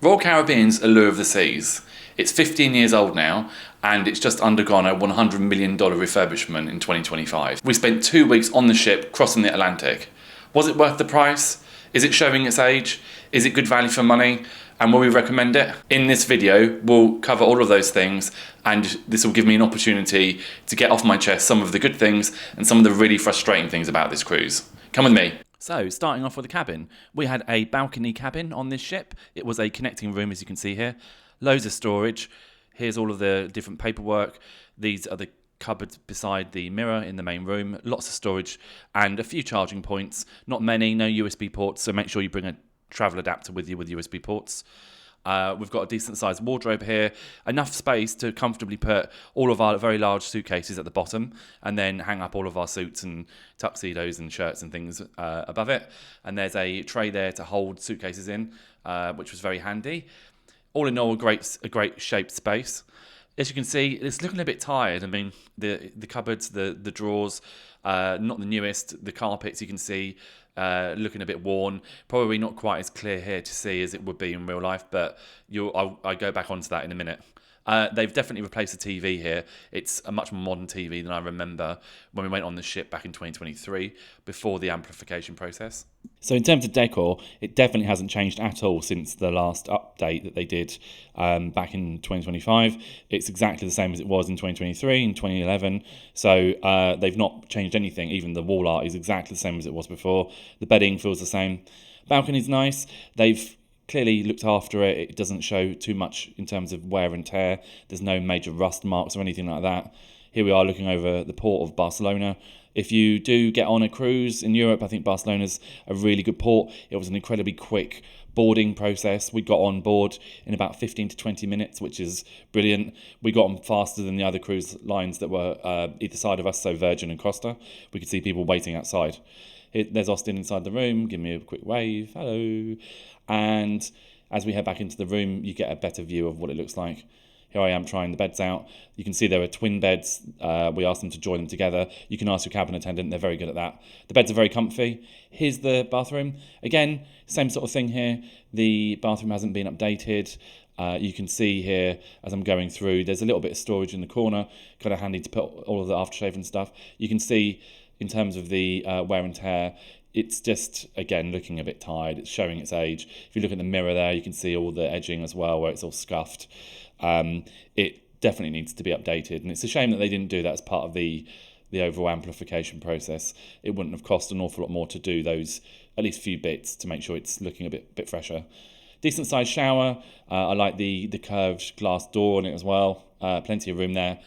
Royal Caribbean's Allure of the Seas. It's 15 years old now, and it's just undergone a $100 million refurbishment in 2025. We spent 2 weeks on the ship crossing the Atlantic. Was it worth the price? Is it showing its age? Is it good value for money? And will we recommend it? In this video, we'll cover all of those things, and this will give me an opportunity to get off my chest some of the good things and some of the really frustrating things about this cruise. Come with me. So, starting off with the cabin, we had a balcony cabin on this ship. It was a connecting room, as you can see here. Loads of storage. Here's all of the different paperwork. These are the cupboards beside the mirror in the main room. Lots of storage and a few charging points. Not many, no USB ports, so make sure you bring a travel adapter with you with USB ports. We've got a decent sized wardrobe here, enough space to comfortably put all of our very large suitcases at the bottom, and then hang up all of our suits and tuxedos and shirts and things above it. And there's a tray there to hold suitcases in, which was very handy. All in all, a great shaped space. As you can see, it's looking a bit tired. I mean, the cupboards, the drawers, not the newest. The carpets, you can see, looking a bit worn. Probably not quite as clear here to see as it would be in real life, but I'll go back onto that in a minute. They've definitely replaced the TV here. It's a much more modern TV than I remember when we went on the ship back in 2023, before the amplification process. So in terms of decor, it definitely hasn't changed at all since the last update that they did back in 2025. It's exactly the same as it was in 2023 and 2011. So they've not changed anything. Even the wall art is exactly the same as it was before. The bedding feels the same. Balcony's nice. They've clearly looked after it. It doesn't show too much in terms of wear and tear. There's no major rust marks or anything like that. Here we are looking over the port of Barcelona. If you do get on a cruise in Europe, I think Barcelona's a really good port. It was an incredibly quick boarding process. We got on board in about 15 to 20 minutes, which is brilliant. We got on faster than the other cruise lines that were either side of us, so Virgin and Costa. We could see people waiting outside. There's Austin inside the room. Give me a quick wave. Hello. And as we head back into the room, you get a better view of what it looks like. Here I am trying the beds out. You can see there are twin beds. We asked them to join them together. You can ask your cabin attendant. They're very good at that. The beds are very comfy. Here's the bathroom. Again, same sort of thing here. The bathroom hasn't been updated. You can see here, as I'm going through, there's a little bit of storage in the corner. Kind of handy to put all of the aftershave and stuff. You can see, in terms of the wear and tear, it's just, again, looking a bit tired. It's showing its age. If you look at the mirror there, you can see all the edging as well, where it's all scuffed. It definitely needs to be updated, and it's a shame that they didn't do that as part of the overall amplification process. It wouldn't have cost an awful lot more to do those, at least few bits, to make sure it's looking a bit fresher. Decent sized shower. I like the curved glass door on it as well. Plenty of room there.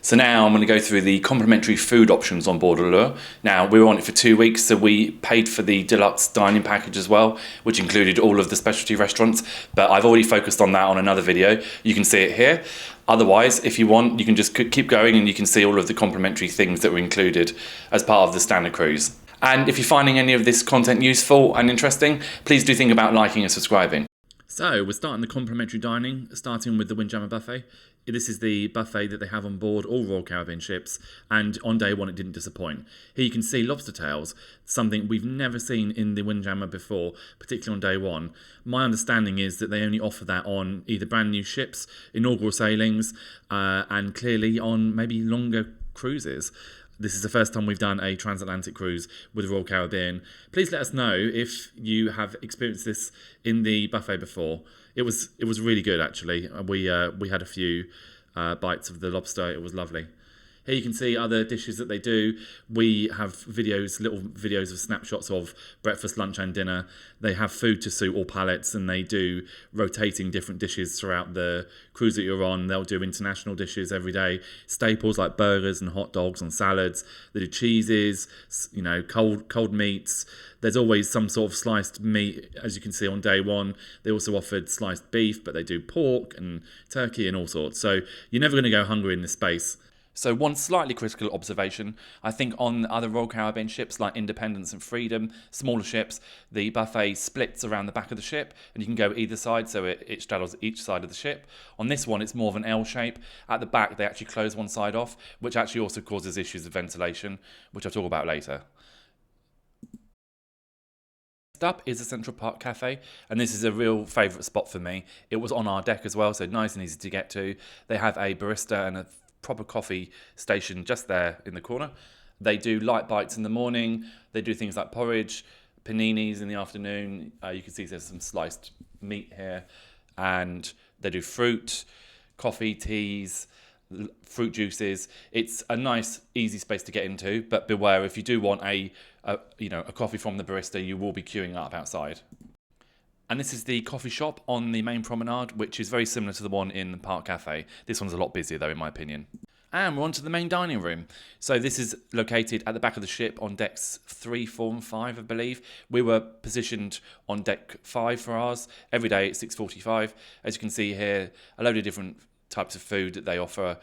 So now I'm going to go through the complimentary food options on board Allure. Now, we were on it for 2 weeks, so we paid for the deluxe dining package as well, which included all of the specialty restaurants, but I've already focused on that on another video. You can see it here. Otherwise, if you want, you can just keep going and you can see all of the complimentary things that were included as part of the standard cruise. And if you're finding any of this content useful and interesting, please do think about liking and subscribing. So we're starting the complimentary dining, starting with the Windjammer buffet. This is the buffet that they have on board all Royal Caribbean ships, and on day one it didn't disappoint. Here you can see lobster tails, something we've never seen in the Windjammer before, particularly on day one. My understanding is that they only offer that on either brand new ships, inaugural sailings, and clearly on maybe longer cruises. This is the first time we've done a transatlantic cruise with Royal Caribbean. Please let us know if you have experienced this in the buffet before. It was really good, actually. We had a few bites of the lobster. It was lovely. Here you can see other dishes that they do. We have little videos of snapshots of breakfast, lunch and dinner. They have food to suit all palates, and they do rotating different dishes throughout the cruise that you're on. They'll do international dishes every day. Staples like burgers and hot dogs and salads. They do cheeses, cold meats. There's always some sort of sliced meat, as you can see on day one. They also offered sliced beef, but they do pork and turkey and all sorts. So you're never going to go hungry in this space. So one slightly critical observation, I think on other Royal Caribbean ships like Independence and Freedom, smaller ships, the buffet splits around the back of the ship and you can go either side, so it straddles each side of the ship. On this one, it's more of an L shape. At the back, they actually close one side off, which actually also causes issues of ventilation, which I'll talk about later. Next up is the Central Park Cafe, and this is a real favourite spot for me. It was on our deck as well, so nice and easy to get to. They have a barista and a proper coffee station just there in the corner. They do light bites in the morning. They do things like porridge, paninis in the afternoon. You can see there's some sliced meat here. And they do fruit, coffee, teas, fruit juices. It's a nice, easy space to get into, but beware, if you do want a coffee from the barista, you will be queuing up outside. And this is the coffee shop on the main promenade, which is very similar to the one in the Park Cafe. This one's a lot busier though, in my opinion. And we're on to the main dining room. So this is located at the back of the ship on decks 3, 4 and 5, I believe. We were positioned on deck 5 for ours. Every day at 6:45. As you can see here, a load of different types of food that they offer.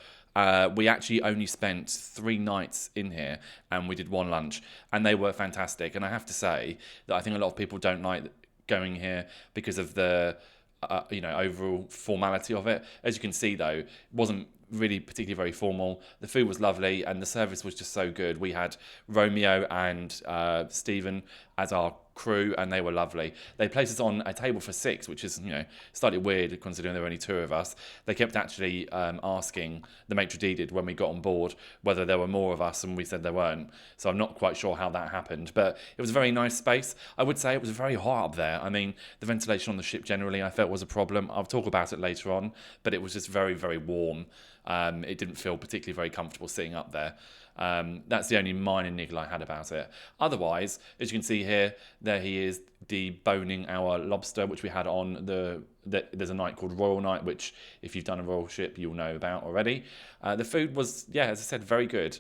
We actually only spent 3 nights in here and we did 1 lunch. And they were fantastic. And I have to say that I think a lot of people don't like going here because of the overall formality of it. As you can see though, it wasn't really particularly very formal. The food was lovely and the service was just so good. We had Romeo and Stephen as our crew and they were lovely. They placed us on a table for 6, which is slightly weird considering there were only 2 of us. They kept actually asking, the maitre d' did when we got on board, whether there were more of us, and we said there weren't. So I'm not quite sure how that happened, but it was a very nice space. I would say it was very hot up there. I mean, the ventilation on the ship generally I felt was a problem. I'll talk about it later on, but it was just very, very warm. It didn't feel particularly very comfortable sitting up there. That's the only minor niggle I had about it. Otherwise, as you can see here, there he is deboning our lobster, which we had on there's a night called Royal Night, which if you've done a royal ship, you'll know about already. The food was, as I said, very good.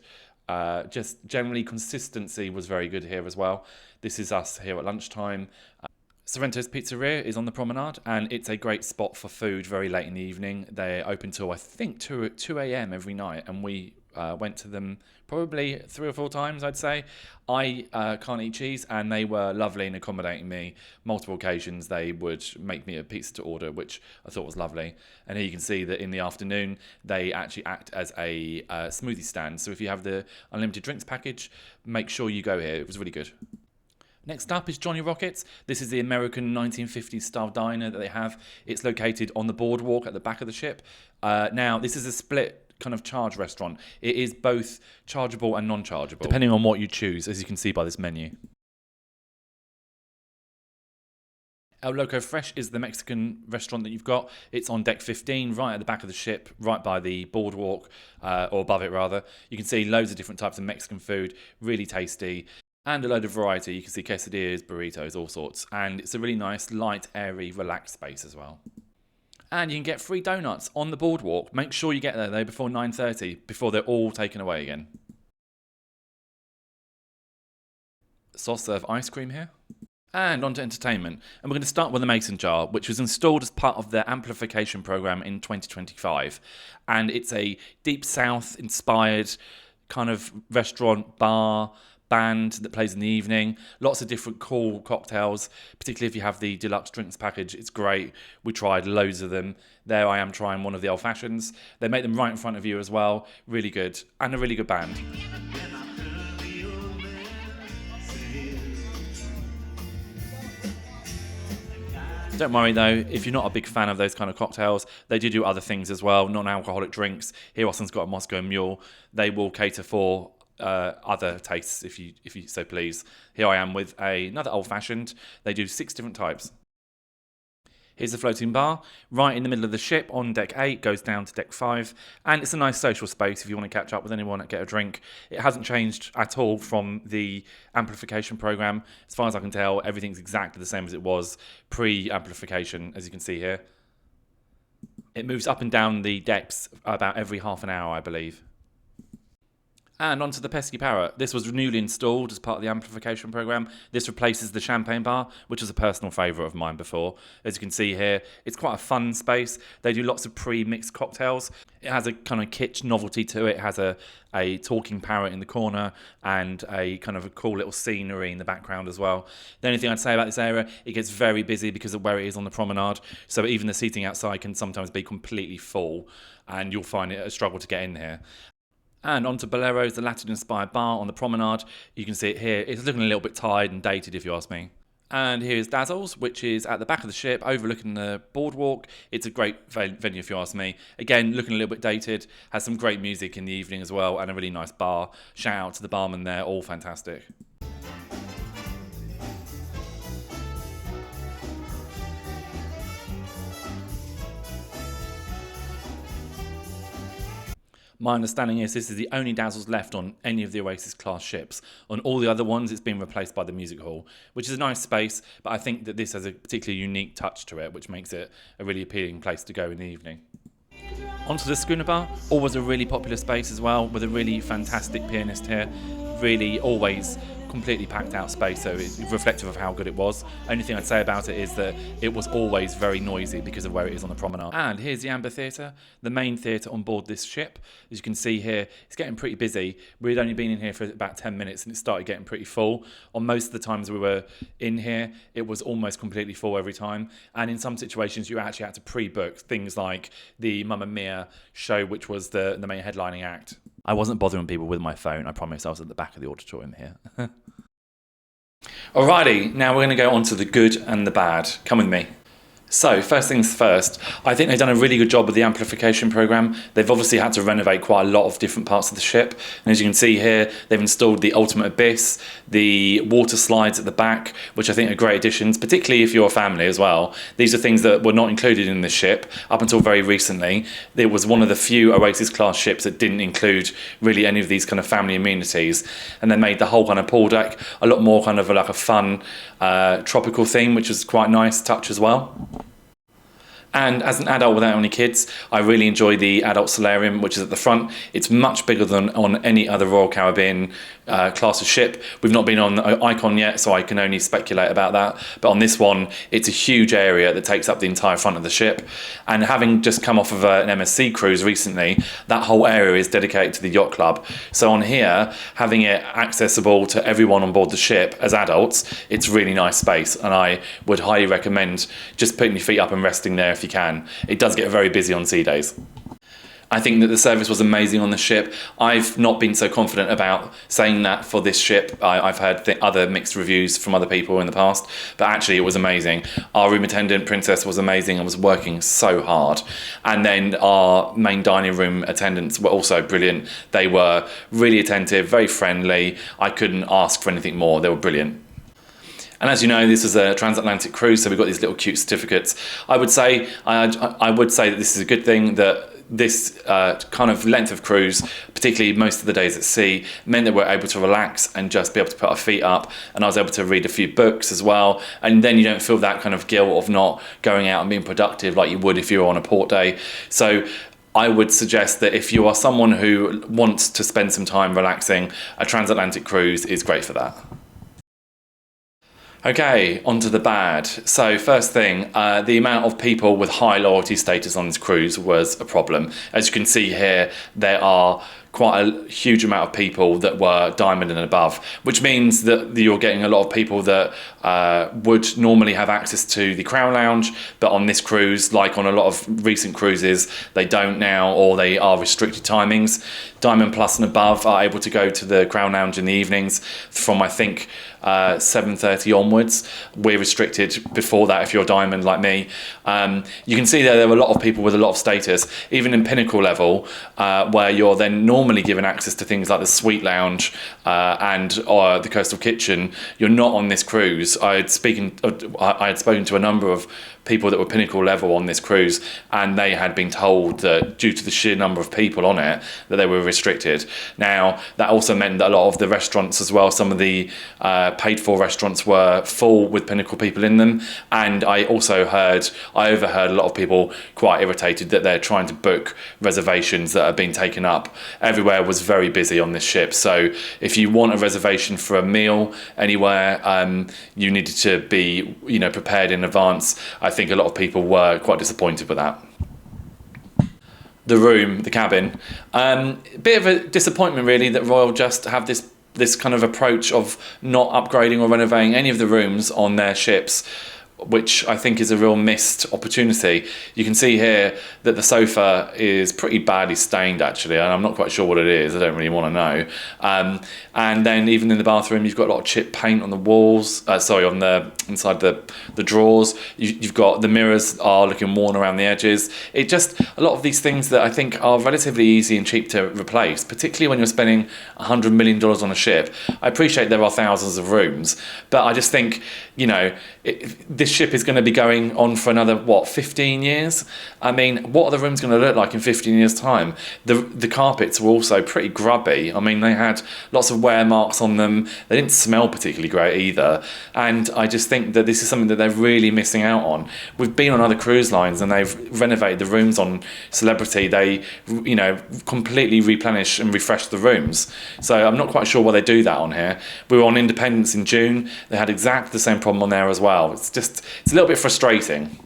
Just generally consistency was very good here as well. This is us here at lunchtime. Sorrento's Pizzeria is on the promenade and it's a great spot for food very late in the evening. They're open till I think 2 a.m. every night and we went to them probably 3 or 4 times, I'd say. I can't eat cheese and they were lovely in accommodating me. Multiple occasions they would make me a pizza to order, which I thought was lovely. And here you can see that in the afternoon they actually act as a smoothie stand. So if you have the unlimited drinks package, make sure you go here. It was really good. Next up is Johnny Rockets. This is the American 1950s style diner that they have. It's located on the boardwalk at the back of the ship. Now, this is a split kind of charge restaurant. It is both chargeable and non-chargeable, depending on what you choose, as you can see by this menu. El Loco Fresh is the Mexican restaurant that you've got. It's on deck 15, right at the back of the ship, right by the boardwalk, or above it rather. You can see loads of different types of Mexican food, really tasty. And a load of variety. You can see quesadillas, burritos, all sorts. And it's a really nice, light, airy, relaxed space as well. And you can get free donuts on the boardwalk. Make sure you get there though before 9:30, before they're all taken away again. Soft serve ice cream here. And on to entertainment. And we're going to start with the Mason jar, which was installed as part of their amplification program in 2025. And it's a Deep South inspired kind of restaurant, bar, band that plays in the evening. Lots of different cool cocktails, particularly if you have the deluxe drinks package. It's great. We tried loads of them. There I am trying one of the old fashions. They make them right in front of you as well. Really good. And a really good band. Don't worry though, if you're not a big fan of those kind of cocktails, they do other things as well, non-alcoholic drinks. Here Austin's got a Moscow Mule. They will cater for other tastes if you so please. Here I am with another old-fashioned. They do 6 different types. Here's the floating bar, right in the middle of the ship on deck 8, goes down to deck 5, and it's a nice social space if you want to catch up with anyone and get a drink. It hasn't changed at all from the amplification program. As far as I can tell, everything's exactly the same as it was pre-amplification, as you can see here. It moves up and down the decks about every half an hour, I believe. And onto the Pesky Parrot. This was newly installed as part of the amplification program. This replaces the champagne bar, which was a personal favourite of mine before. As you can see here, it's quite a fun space. They do lots of pre-mixed cocktails. It has a kind of kitsch novelty to it. It has a talking parrot in the corner and a kind of a cool little scenery in the background as well. The only thing I'd say about this area, it gets very busy because of where it is on the promenade. So even the seating outside can sometimes be completely full and you'll find it a struggle to get in here. And onto Bolero's, the Latin-inspired bar on the promenade. You can see it here. It's looking a little bit tired and dated, if you ask me. And here's Dazzles, which is at the back of the ship, overlooking the boardwalk. It's a great venue if you ask me. Again, looking a little bit dated, has some great music in the evening as well, and a really nice bar. Shout out to the barman there, all fantastic. My understanding is this is the only Dazzles left on any of the Oasis class ships. On all the other ones, it's been replaced by the music hall, which is a nice space, but I think that this has a particularly unique touch to it, which makes it a really appealing place to go in the evening. Onto the Schooner Bar, always a really popular space as well, with a really fantastic pianist here. Really always completely packed out space, so it's reflective of how good it was. Only thing I'd say about it is that it was always very noisy because of where it is on the promenade. And here's the Amber Theatre, the main theatre on board this ship. As you can see here, it's getting pretty busy. We'd only been in here for about 10 minutes and it started getting pretty full. On most of the times we were in here, it was almost completely full every time. And in some situations, you actually had to pre-book things like the Mamma Mia show, which was the main headlining act. I wasn't bothering people with my phone. I promise I was at the back of the auditorium here. Alrighty, now we're going to go on to the good and the bad. Come with me. So, first things first, I think they've done a really good job with the amplification program. They've obviously had to renovate quite a lot of different parts of the ship. And as you can see here, they've installed the Ultimate Abyss, the water slides at the back, which I think are great additions, particularly if you're a family as well. These are things that were not included in this ship up until very recently. It was one of the few Oasis class ships that didn't include really any of these kind of family amenities. And they made the whole kind of pool deck a lot more kind of like a fun tropical theme, which was quite nice touch as well. And as an adult without any kids, I really enjoy the adult solarium, which is at the front. It's much bigger than on any other Royal Caribbean class of ship. We've not been on Icon yet, so I can only speculate about that. But on this one, it's a huge area that takes up the entire front of the ship. And having just come off of an MSC cruise recently, that whole area is dedicated to the yacht club. So on here, having it accessible to everyone on board the ship as adults, it's really nice space. And I would highly recommend just putting your feet up and resting there if you can. It does get very busy on sea days. I think that the service was amazing on the ship. I've not been so confident about saying that for this ship. I've heard other mixed reviews from other people in the past, but actually it was amazing. Our room attendant, Princess, was amazing and was working so hard. And then our main dining room attendants were also brilliant. They were really attentive, very friendly. I couldn't ask for anything more. They were brilliant. And as you know, this is a transatlantic cruise, so we've got these little cute certificates. I would say that this is a good thing, that this kind of length of cruise, particularly most of the days at sea, meant that we're able to relax and just be able to put our feet up. And I was able to read a few books as well. And then you don't feel that kind of guilt of not going out and being productive like you would if you were on a port day. So I would suggest that if you are someone who wants to spend some time relaxing, a transatlantic cruise is great for that. Okay, on to the bad. So first thing, the amount of people with high loyalty status on this cruise was a problem. As you can see here, there are quite a huge amount of people that were diamond and above, which means that you're getting a lot of people that would normally have access to the Crown Lounge, but on this cruise, like on a lot of recent cruises, they don't now, or they are restricted timings. Diamond Plus and above are able to go to the Crown Lounge in the evenings from, I think, 7:30 onwards. We're restricted before that if you're diamond like me. You can see there were a lot of people with a lot of status, even in Pinnacle level, where you're then normally given access to things like the Suite Lounge and the Coastal Kitchen. You're not on this cruise. I had spoken to a number of people that were Pinnacle level on this cruise, and they had been told that due to the sheer number of people on it, that they were restricted. Now, that also meant that a lot of the restaurants as well, some of the paid for restaurants were full with Pinnacle people in them. And I overheard a lot of people quite irritated that they're trying to book reservations that are being taken up. Everywhere was very busy on this ship. So if you want a reservation for a meal anywhere, you needed to be, prepared in advance. I think a lot of people were quite disappointed with that. The room, the cabin, a bit of a disappointment really that Royal just have this kind of approach of not upgrading or renovating any of the rooms on their ships. which I think is a real missed opportunity. You can see here that the sofa is pretty badly stained actually, and I'm not quite sure what it is. I don't really want to know. And then even in the bathroom, you've got a lot of chip paint on the walls. On the inside the drawers. You've got the mirrors are looking worn around the edges. It just, a lot of these things that I think are relatively easy and cheap to replace, particularly when you're spending $100 million on a ship. I appreciate there are thousands of rooms, but I just think, you know, this ship is going to be going on for another, what, 15 years? I mean, what are the rooms going to look like in 15 years' time? The carpets were also pretty grubby. I mean, they had lots of wear marks on them. They didn't smell particularly great either. And I just think that this is something that they're really missing out on. We've been on other cruise lines and they've renovated the rooms on Celebrity. They, you know, completely replenish and refresh the rooms. So I'm not quite sure why they do that on here. We were on Independence in June. They had exactly the same problem on there as well. It's a little bit frustrating.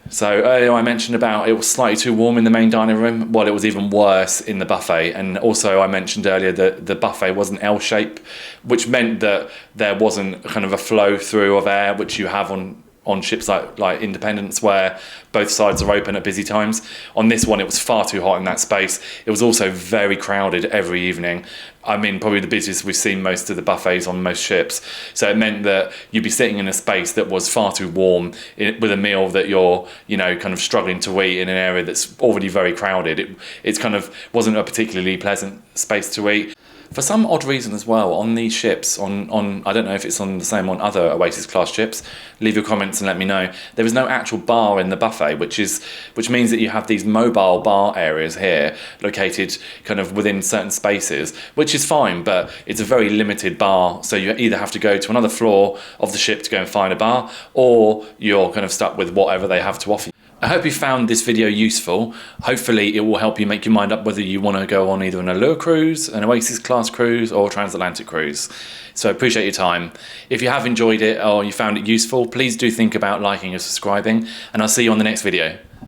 So earlier I mentioned about it was slightly too warm in the main dining room. Well, it was even worse in the buffet. And also I mentioned earlier that the buffet wasn't L-shaped, which meant that there wasn't kind of a flow through of air, which you have on ships like Independence, where both sides are open at busy times. On this one, it was far too hot in that space. It was also very crowded every evening. I mean, probably the busiest we've seen most of the buffets on most ships. So it meant that you'd be sitting in a space that was far too warm with a meal that you're, you know, kind of struggling to eat in an area that's already very crowded. It's kind of wasn't a particularly pleasant space to eat. For some odd reason as well, on these ships, on I don't know if it's on the same on other Oasis class ships, leave your comments and let me know. There was no actual bar in the buffet, which means that you have these mobile bar areas here, located kind of within certain spaces, which is fine, but it's a very limited bar, so you either have to go to another floor of the ship to go and find a bar, or you're kind of stuck with whatever they have to offer you. I hope you found this video useful. Hopefully it will help you make your mind up whether you want to go on either an Allure cruise, an Oasis class cruise, or a transatlantic cruise. So I appreciate your time. If you have enjoyed it or you found it useful, please do think about liking and subscribing, and I'll see you on the next video.